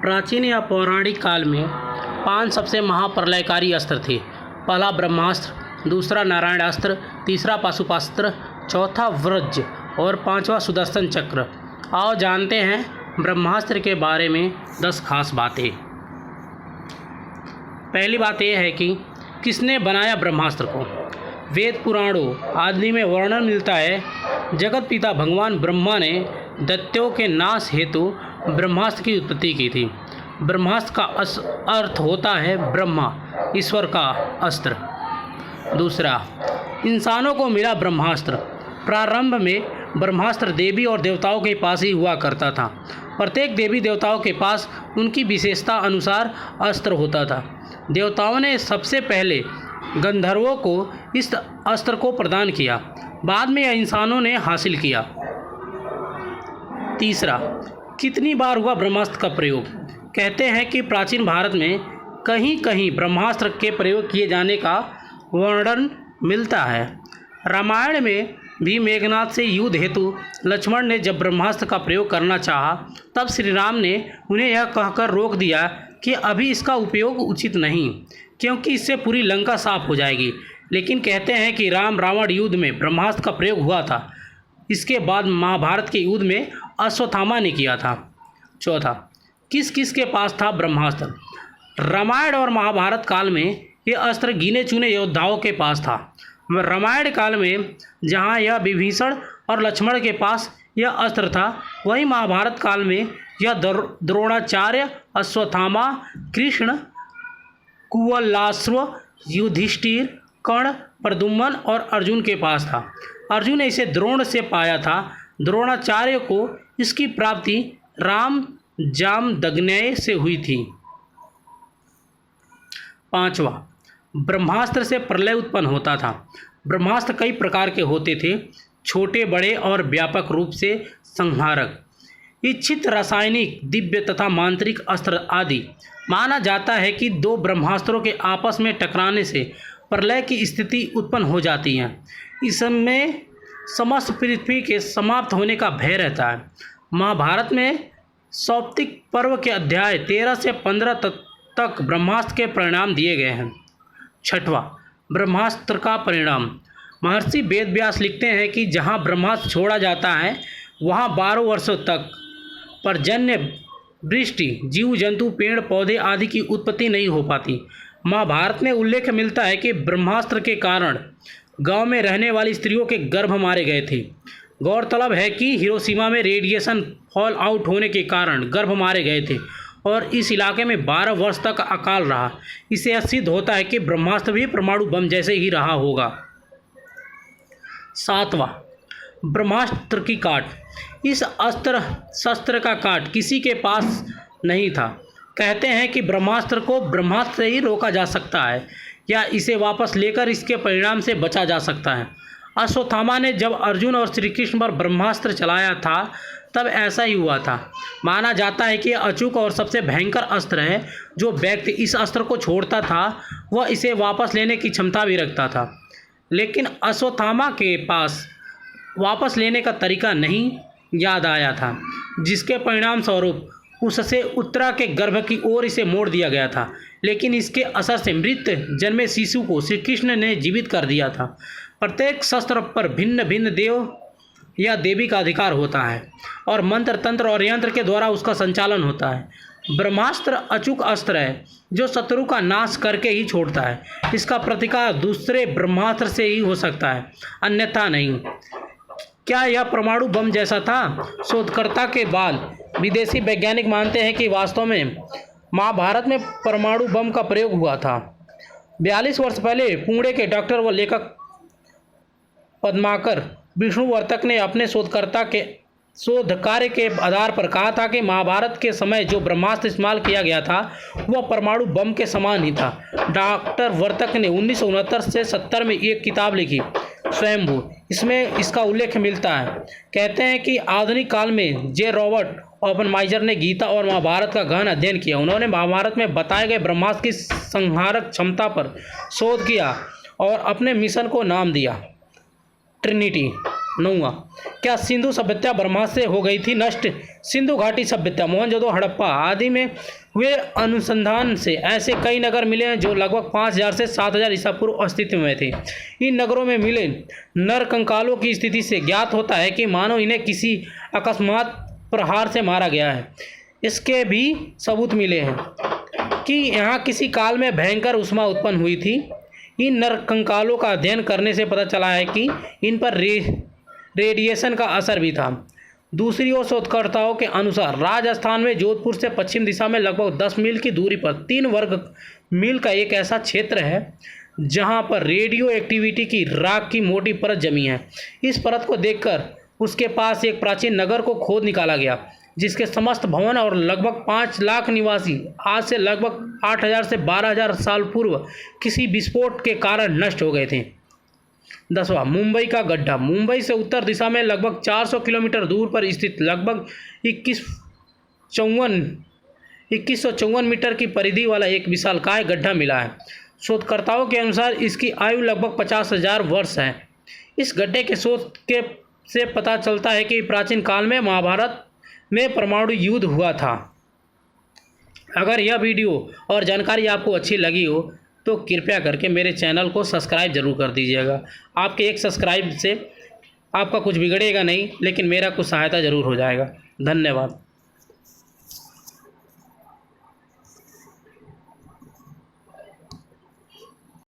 प्राचीन या पौराणिक काल में 5 सबसे महाप्रलयकारी अस्त्र थे। पहला ब्रह्मास्त्र, दूसरा नारायणास्त्र, तीसरा पाशुपतास्त्र, चौथा वज्र और 5वां सुदर्शन चक्र। आओ जानते हैं ब्रह्मास्त्र के बारे में 10 खास बातें। पहली बात यह है कि किसने बनाया ब्रह्मास्त्र को। वेद पुराणों आदि में वर्णन मिलता है, जगत पिता भगवान ब्रह्मा ने दैत्यों के नाश हेतु ब्रह्मास्त्र की उत्पत्ति की थी। ब्रह्मास्त्र का अर्थ होता है ब्रह्मा, ईश्वर का अस्त्र। दूसरा, इंसानों को मिला ब्रह्मास्त्र। प्रारंभ में ब्रह्मास्त्र देवी और देवताओं के पास ही हुआ करता था। प्रत्येक देवी देवताओं के पास उनकी विशेषता अनुसार अस्त्र होता था। देवताओं ने सबसे पहले गंधर्वों को इस अस्त्र को प्रदान किया, बाद में यह इंसानों ने हासिल किया। तीसरा, कितनी बार हुआ ब्रह्मास्त्र का प्रयोग। कहते हैं कि प्राचीन भारत में कहीं कहीं ब्रह्मास्त्र के प्रयोग किए जाने का वर्णन मिलता है। रामायण में भी मेघनाद से युद्ध हेतु लक्ष्मण ने जब ब्रह्मास्त्र का प्रयोग करना चाहा, तब श्री राम ने उन्हें यह कहकर रोक दिया कि अभी इसका उपयोग उचित नहीं, क्योंकि इससे पूरी लंका साफ हो जाएगी। लेकिन कहते हैं कि राम रावण युद्ध में ब्रह्मास्त्र का प्रयोग हुआ था। इसके बाद महाभारत के युद्ध में अश्वत्थामा ने किया था। चौथा, किस किस के पास था ब्रह्मास्त्र। रामायण और महाभारत काल में यह अस्त्र गिने चुने योद्धाओं के पास था। रामायण काल में जहां यह विभीषण और लक्ष्मण के पास यह अस्त्र था, वहीं महाभारत काल में यह द्रोणाचार्य, अश्वत्थामा, कृष्ण, कुवलाश्व, युधिष्ठिर, कर्ण, प्रद्युम्न और अर्जुन के पास था। अर्जुन ने इसे द्रोण से पाया था। द्रोणाचार्य को इसकी प्राप्ति राम जामदग्नेय से हुई थी। 5वां, ब्रह्मास्त्र से प्रलय उत्पन्न होता था। ब्रह्मास्त्र कई प्रकार के होते थे, छोटे बड़े और व्यापक रूप से संहारक, इच्छित, रासायनिक, दिव्य तथा मांत्रिक अस्त्र आदि। माना जाता है कि 2 ब्रह्मास्त्रों के आपस में टकराने से प्रलय की स्थिति उत्पन्न हो जाती है। इसमें समस्त पृथ्वी के समाप्त होने का भय रहता है। महाभारत में सौप्तिक पर्व के अध्याय 13 से 15 तक ब्रह्मास्त्र के परिणाम दिए गए हैं। 6वां, ब्रह्मास्त्र का परिणाम। महर्षि वेदव्यास लिखते हैं कि जहाँ ब्रह्मास्त्र छोड़ा जाता है वहाँ 12 वर्षों तक पर्जन्य, वृष्टि, जीव जंतु, पेड़ पौधे आदि की उत्पत्ति नहीं हो पाती। महाभारत में उल्लेख मिलता है कि ब्रह्मास्त्र के कारण गांव में रहने वाली स्त्रियों के गर्भ मारे गए थे। गौरतलब है कि हिरोशिमा में रेडिएशन फॉल आउट होने के कारण गर्भ मारे गए थे और इस इलाके में 12 वर्ष तक अकाल रहा। इससे यह सिद्ध होता है कि ब्रह्मास्त्र भी परमाणु बम जैसे ही रहा होगा। 7वां, ब्रह्मास्त्र की काट। इस अस्त्र शस्त्र का काट किसी के पास नहीं था। कहते हैं कि ब्रह्मास्त्र को ब्रह्मास्त्र से ही रोका जा सकता है या इसे वापस लेकर इसके परिणाम से बचा जा सकता है। अश्वत्थामा ने जब अर्जुन और श्री कृष्ण पर ब्रह्मास्त्र चलाया था तब ऐसा ही हुआ था। माना जाता है कि यह अचूक और सबसे भयंकर अस्त्र है। जो व्यक्ति इस अस्त्र को छोड़ता था वह इसे वापस लेने की क्षमता भी रखता था, लेकिन अश्वत्थामा के पास वापस लेने का तरीका नहीं याद आया था, जिसके परिणाम स्वरूप उससे उत्तरा के गर्भ की ओर इसे मोड़ दिया गया था। लेकिन इसके असर से मृत जन्मे शिशु को श्री कृष्ण ने जीवित कर दिया था। प्रत्येक शस्त्र पर भिन्न भिन्न देव या देवी का अधिकार होता है और मंत्र, तंत्र और यंत्र के द्वारा उसका संचालन होता है। ब्रह्मास्त्र अचूक अस्त्र है जो शत्रु का नाश करके ही छोड़ता है। इसका प्रतिकार दूसरे ब्रह्मास्त्र से ही हो सकता है, अन्यथा नहीं। क्या यह परमाणु बम जैसा था? शोधकर्ता के बाद विदेशी वैज्ञानिक मानते हैं कि वास्तव में महाभारत में परमाणु बम का प्रयोग हुआ था। 42 वर्ष पहले पुणे के डॉक्टर व लेखक पद्माकर विष्णुवर्तक ने अपने शोध कार्य के आधार पर कहा था कि महाभारत के समय जो ब्रह्मास्त्र इस्तेमाल किया गया था वह परमाणु बम के समान ही था। डॉक्टर वर्तक ने 1969 से 70 में एक किताब लिखी, स्वयंभू। इसमें इसका उल्लेख मिलता है। कहते हैं कि आधुनिक काल में जे रॉबर्ट ओपनहाइमर ने गीता और महाभारत का गहन अध्ययन किया। उन्होंने महाभारत में बताए गए ब्रह्मास्त्र की संहारक क्षमता पर शोध किया और अपने मिशन को नाम दिया ट्रिनिटी। 9वां, क्या सिंधु सभ्यता ब्रह्मास्त्र से हो गई थी नष्ट? सिंधु घाटी सभ्यता, मोहनजोदड़ो, हड़प्पा आदि में हुए अनुसंधान से ऐसे कई नगर मिले हैं जो लगभग 5000 से 7000 ईसा पूर्व अस्तित्व में थे। इन नगरों में मिले नरकंकालों की स्थिति से ज्ञात होता है कि मानो इन्हें किसी अकस्मात प्रहार से मारा गया है। इसके भी सबूत मिले हैं कि यहाँ किसी काल में भयंकर उष्मा उत्पन्न हुई थी। इन नरकंकालों का अध्ययन करने से पता चला है कि इन पर रेडिएशन का असर भी था। दूसरी ओर शोधकर्ताओं के अनुसार राजस्थान में जोधपुर से पश्चिम दिशा में लगभग 10 मील की दूरी पर 3 वर्ग मील का एक ऐसा क्षेत्र है जहां पर रेडियो एक्टिविटी की राख की मोटी परत जमी है। इस परत को देखकर उसके पास एक प्राचीन नगर को खोद निकाला गया जिसके समस्त भवन और लगभग 5 लाख निवासी आज से लगभग 8000 से 12000 साल पूर्व किसी विस्फोट के कारण नष्ट हो गए थे। 10वां, मुंबई का गड्ढा। मुंबई से उत्तर दिशा में लगभग 400 किलोमीटर दूर पर स्थित लगभग 2154 मीटर की परिधि वाला एक विशालकाय गड्ढा मिला है। शोधकर्ताओं के अनुसार इसकी आयु लगभग 50,000 वर्ष है। इस गड्ढे के शोध से पता चलता है कि प्राचीन काल में महाभारत में परमाणु युद्ध हुआ था। अगर यह वीडियो और जानकारी आपको अच्छी लगी हो तो कृपया करके मेरे चैनल को सब्सक्राइब ज़रूर कर दीजिएगा। आपके एक सब्सक्राइब से आपका कुछ बिगड़ेगा नहीं, लेकिन मेरा कुछ सहायता ज़रूर हो जाएगा। धन्यवाद।